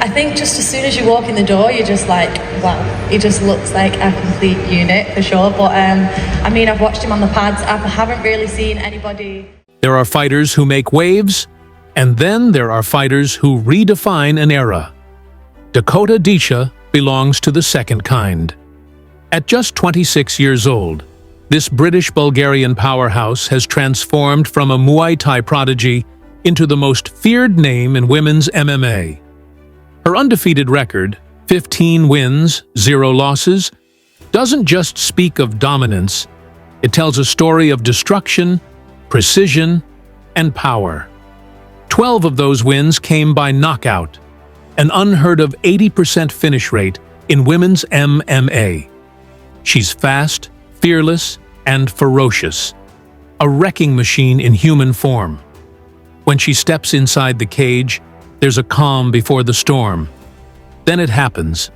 I think just as soon as you walk in the door, you're just like, wow, he just looks like a complete unit for sure. But I mean, I've watched him on the pads. I haven't really seen anybody. There are fighters who make waves, and then there are fighters who redefine an era. Dakota Ditcheva belongs to the second kind. At just 26 years old, this British-Bulgarian powerhouse has transformed from a Muay Thai prodigy into the most feared name in women's MMA. Her undefeated record, 15 wins, 0 losses, doesn't just speak of dominance, it tells a story of destruction, precision, and power. 12 of those wins came by knockout, an unheard-of 80% finish rate in women's MMA. She's fast, fearless, and ferocious, a wrecking machine in human form. When she steps inside the cage, there's a calm before the storm. Then it happens.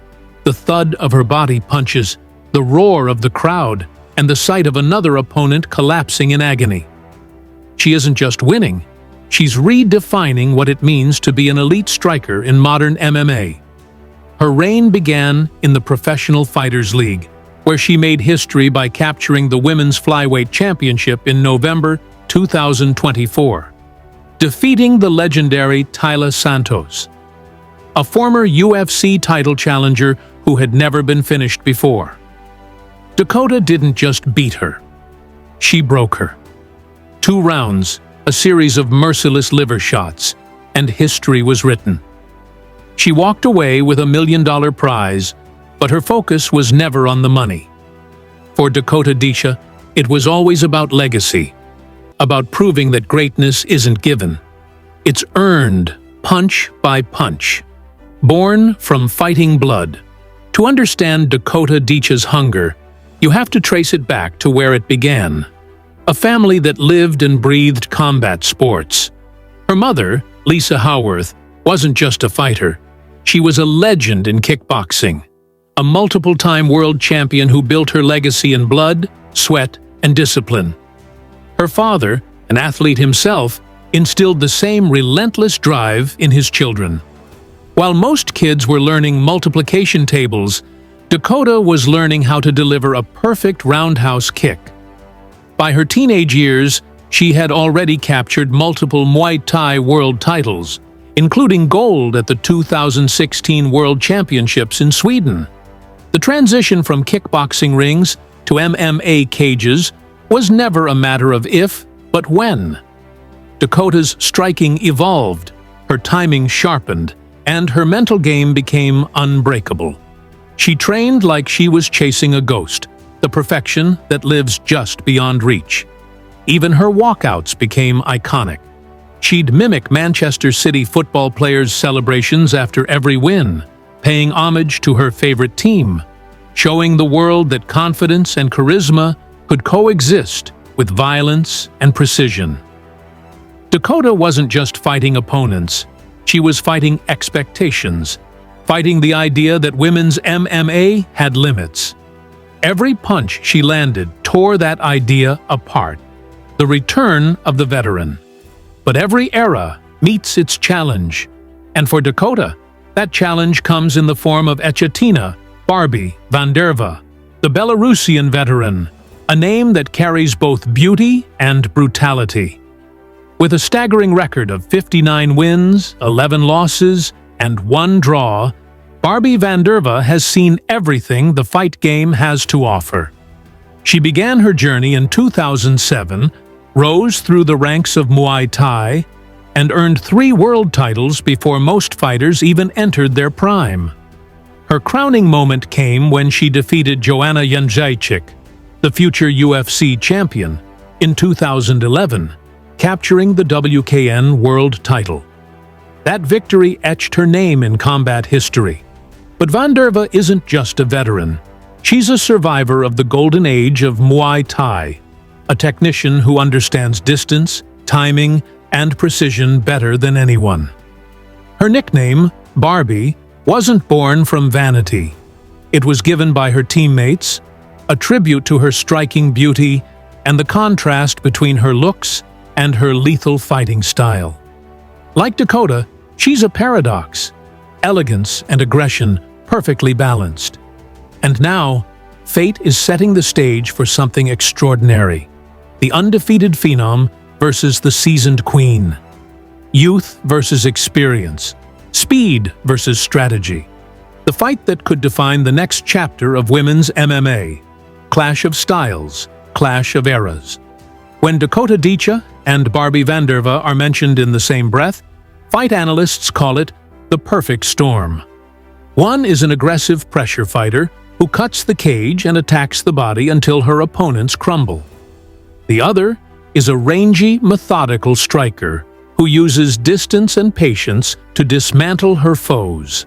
The thud of her body punches, the roar of the crowd, and the sight of another opponent collapsing in agony. She isn't just winning, she's redefining what it means to be an elite striker in modern MMA. Her reign began in the Professional Fighters League, where she made history by capturing the Women's Flyweight Championship in November 2024, defeating the legendary Taila Santos, a former UFC title challenger who had never been finished before. Dakota didn't just beat her, she broke her. 2 rounds, a series of merciless liver shots, and history was written. She walked away with $1 million prize, but her focus was never on the money. For Dakota Ditcheva, it was always about legacy, about proving that greatness isn't given. It's earned, punch by punch. Born from fighting blood. To understand Dakota Ditcheva's hunger, you have to trace it back to where it began. A family that lived and breathed combat sports. Her mother, Lisa Howarth, wasn't just a fighter. She was a legend in kickboxing. A multiple-time world champion who built her legacy in blood, sweat, and discipline. Her father, an athlete himself, instilled the same relentless drive in his children. While most kids were learning multiplication tables, Dakota was learning how to deliver a perfect roundhouse kick. By her teenage years, she had already captured multiple Muay Thai world titles, including gold at the 2016 World Championships in Sweden. The transition from kickboxing rings to MMA cages was never a matter of if, but when. Dakota's striking evolved, her timing sharpened, and her mental game became unbreakable. She trained like she was chasing a ghost, the perfection that lives just beyond reach. Even her walkouts became iconic. She'd mimic Manchester City football players' celebrations after every win, paying homage to her favorite team, showing the world that confidence and charisma could coexist with violence and precision. Dakota wasn't just fighting opponents, she was fighting expectations, fighting the idea that women's MMA had limits. Every punch she landed tore that idea apart, the return of the veteran. But every era meets its challenge, and for Dakota, that challenge comes in the form of Ekaterina Barbie Vanderva, the Belarusian veteran, a name that carries both beauty and brutality. With a staggering record of 59 wins, 11 losses, and 1 draw, Barbie Vanderva has seen everything the fight game has to offer. She began her journey in 2007, rose through the ranks of Muay Thai, and earned 3 world titles before most fighters even entered their prime. Her crowning moment came when she defeated Joanna Jędrzejczyk, the future UFC champion, in 2011, capturing the WKN world title. That victory etched her name in combat history. But Vanderva isn't just a veteran. She's a survivor of the golden age of Muay Thai, a technician who understands distance, timing, and precision better than anyone. Her nickname, Barbie, wasn't born from vanity. It was given by her teammates, a tribute to her striking beauty and the contrast between her looks and her lethal fighting style. Like Dakota, she's a paradox. elegance and aggression perfectly balanced. And now, fate is setting the stage for something extraordinary. The undefeated phenom versus the seasoned queen. Youth versus experience. Speed versus strategy. The fight that could define the next chapter of women's MMA. Clash of styles, clash of eras. When Dakota Ditcheva and Barbie Vanderva are mentioned in the same breath, fight analysts call it the perfect storm. One is an aggressive pressure fighter who cuts the cage and attacks the body until her opponents crumble. The other is a rangy, methodical striker who uses distance and patience to dismantle her foes.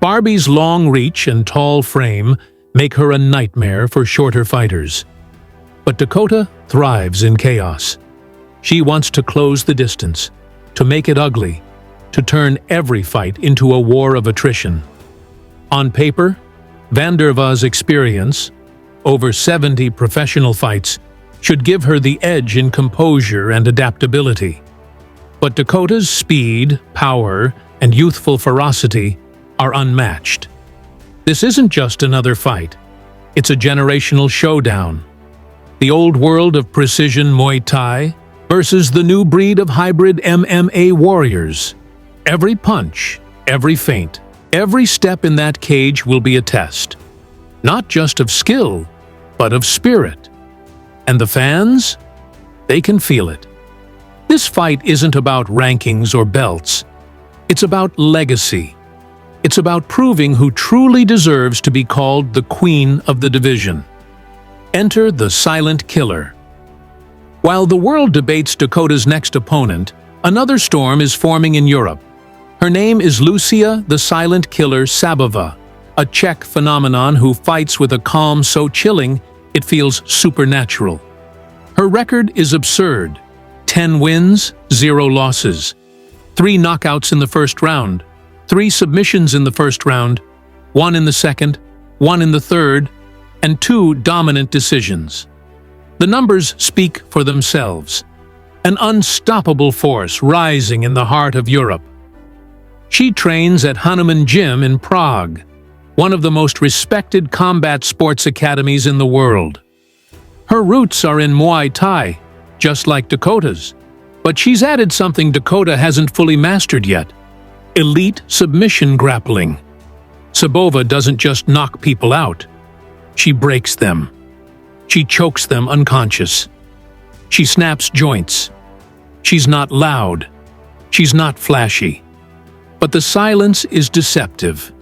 Barbie's long reach and tall frame make her a nightmare for shorter fighters. But Dakota thrives in chaos. She wants to close the distance, to make it ugly, to turn every fight into a war of attrition. On paper, Vanderva's experience, over 70 professional fights, should give her the edge in composure and adaptability. But Dakota's speed, power, and youthful ferocity are unmatched. This isn't just another fight. It's a generational showdown. The old world of precision Muay Thai versus the new breed of hybrid MMA warriors. Every punch, every feint, every step in that cage will be a test. Not just of skill, but of spirit. And the fans? They can feel it. This fight isn't about rankings or belts. It's about legacy. It's about proving who truly deserves to be called the queen of the division. Enter the silent killer. While the world debates Dakota's next opponent, another storm is forming in Europe. Her name is Lucia the Silent Killer Sabova, a Czech phenomenon who fights with a calm so chilling it feels supernatural. Her record is absurd. 10 wins, 0 losses. 3 knockouts in the first round. 3 submissions in the first round. 1 in the second, 1 in the third, and 2 dominant decisions. The numbers speak for themselves. An unstoppable force rising in the heart of Europe. She trains at Hanuman Gym in Prague, one of the most respected combat sports academies in the world. Her roots are in Muay Thai, just like Dakota's, but she's added something Dakota hasn't fully mastered yet: elite submission grappling. Sabova doesn't just knock people out. She breaks them. She chokes them unconscious. She snaps joints. She's not loud. She's not flashy. But the silence is deceptive,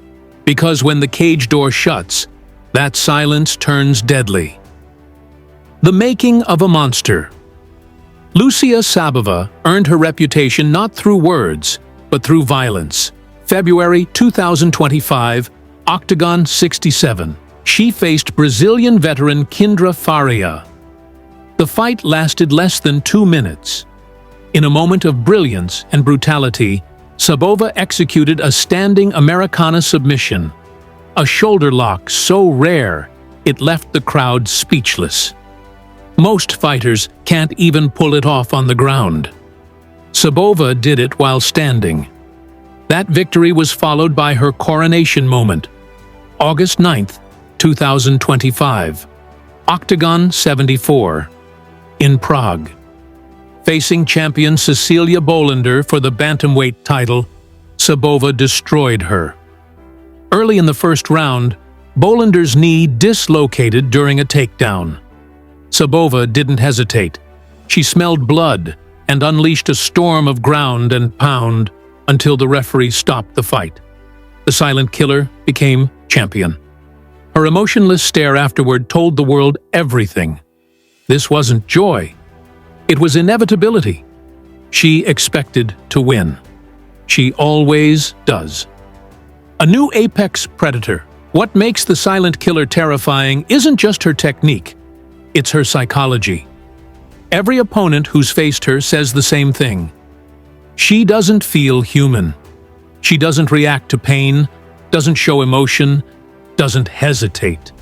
because when the cage door shuts, that silence turns deadly. The making of a monster. Lucia Sabova earned her reputation not through words, but through violence. February 2025, Octagon 67. She faced Brazilian veteran Kindra Faria. The fight lasted less than 2 minutes. In a moment of brilliance and brutality, Sabova executed a standing Americana submission, a shoulder lock so rare it left the crowd speechless. Most fighters can't even pull it off on the ground. Sabova did it while standing. That victory was followed by her coronation moment, August 9th, 2025, Octagon 74, in Prague. Facing champion Cecilia Bolander for the bantamweight title, Sabova destroyed her. Early in the first round, Bolander's knee dislocated during a takedown. Sabova didn't hesitate. She smelled blood and unleashed a storm of ground and pound until the referee stopped the fight. The silent killer became champion. Her emotionless stare afterward told the world everything. This wasn't joy. It was inevitability. She expected to win. She always does. A new apex predator. What makes the silent killer terrifying isn't just her technique, it's her psychology. Every opponent who's faced her says the same thing. She doesn't feel human. She doesn't react to pain, doesn't show emotion, doesn't hesitate.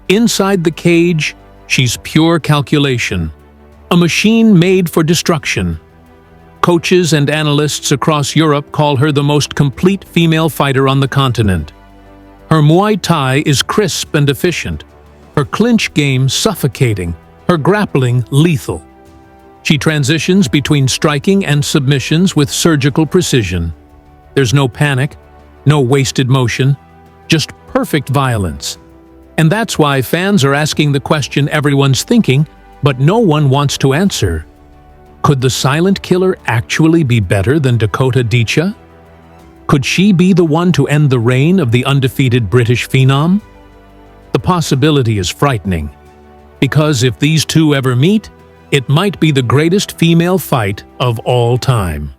Inside the cage, she's pure calculation. A machine made for destruction. Coaches and analysts across Europe call her the most complete female fighter on the continent. Her Muay Thai is crisp and efficient, her clinch game suffocating, her grappling lethal. She transitions between striking and submissions with surgical precision. There's no panic, no wasted motion, just perfect violence. And that's why fans are asking the question everyone's thinking, but no one wants to answer. Could the silent killer actually be better than Dakota Ditcheva? Could she be the one to end the reign of the undefeated British phenom? The possibility is frightening, because if these two ever meet, it might be the greatest female fight of all time.